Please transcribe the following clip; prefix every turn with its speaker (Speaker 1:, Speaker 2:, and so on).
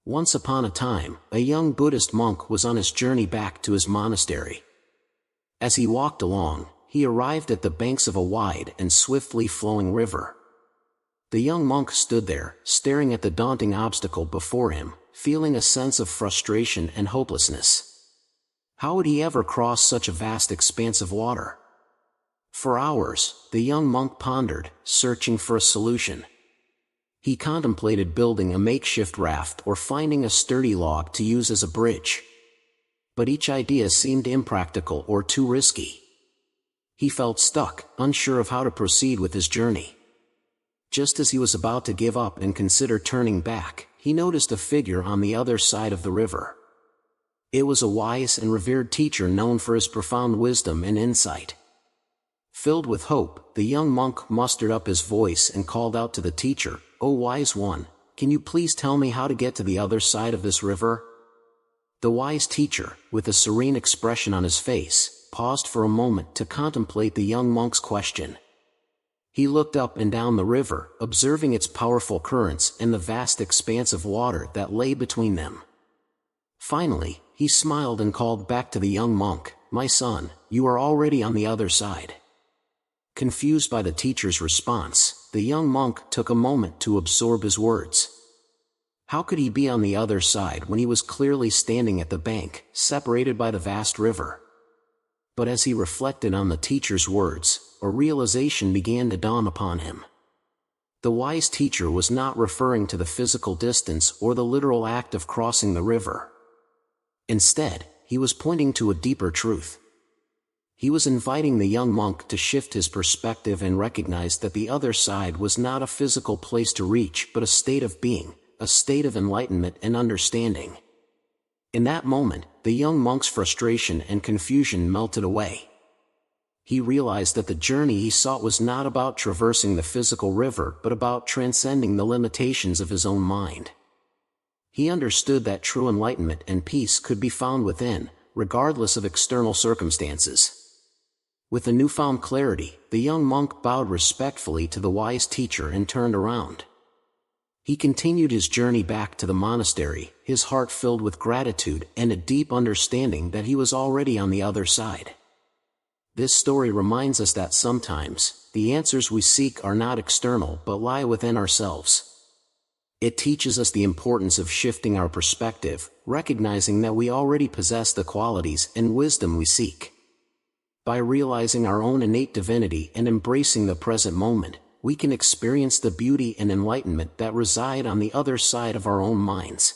Speaker 1: Once upon a time, a young Buddhist monk was on his journey back to his monastery. As he walked along, he arrived at the banks of a wide and swiftly flowing river. The young monk stood there, staring at the daunting obstacle before him, feeling a sense of frustration and hopelessness. How would he ever cross such a vast expanse of water? For hours, the young monk pondered, searching for a solution. He contemplated building a makeshift raft or finding a sturdy log to use as a bridge. But each idea seemed impractical or too risky. He felt stuck, unsure of how to proceed with his journey. Just as he was about to give up and consider turning back, he noticed a figure on the other side of the river. It was a wise and revered teacher known for his profound wisdom and insight. Filled with hope, the young monk mustered up his voice and called out to the teacher, "O wise one, can you please tell me how to get to the other side of this river?" The wise teacher, with a serene expression on his face, paused for a moment to contemplate the young monk's question. He looked up and down the river, observing its powerful currents and the vast expanse of water that lay between them. Finally, he smiled and called back to the young monk, "My son, you are already on the other side." Confused by the teacher's response, the young monk took a moment to absorb his words. How could he be on the other side when he was clearly standing at the bank, separated by the vast river? But as he reflected on the teacher's words, a realization began to dawn upon him. The wise teacher was not referring to the physical distance or the literal act of crossing the river. Instead, he was pointing to a deeper truth. He was inviting the young monk to shift his perspective and recognize that the other side was not a physical place to reach but a state of being, a state of enlightenment and understanding. In that moment, the young monk's frustration and confusion melted away. He realized that the journey he sought was not about traversing the physical river but about transcending the limitations of his own mind. He understood that true enlightenment and peace could be found within, regardless of external circumstances. With a newfound clarity, the young monk bowed respectfully to the wise teacher and turned around. He continued his journey back to the monastery, his heart filled with gratitude and a deep understanding that he was already on the other side. This story reminds us that sometimes, the answers we seek are not external but lie within ourselves. It teaches us the importance of shifting our perspective, recognizing that we already possess the qualities and wisdom we seek. By realizing our own innate divinity and embracing the present moment, we can experience the beauty and enlightenment that reside on the other side of our own minds.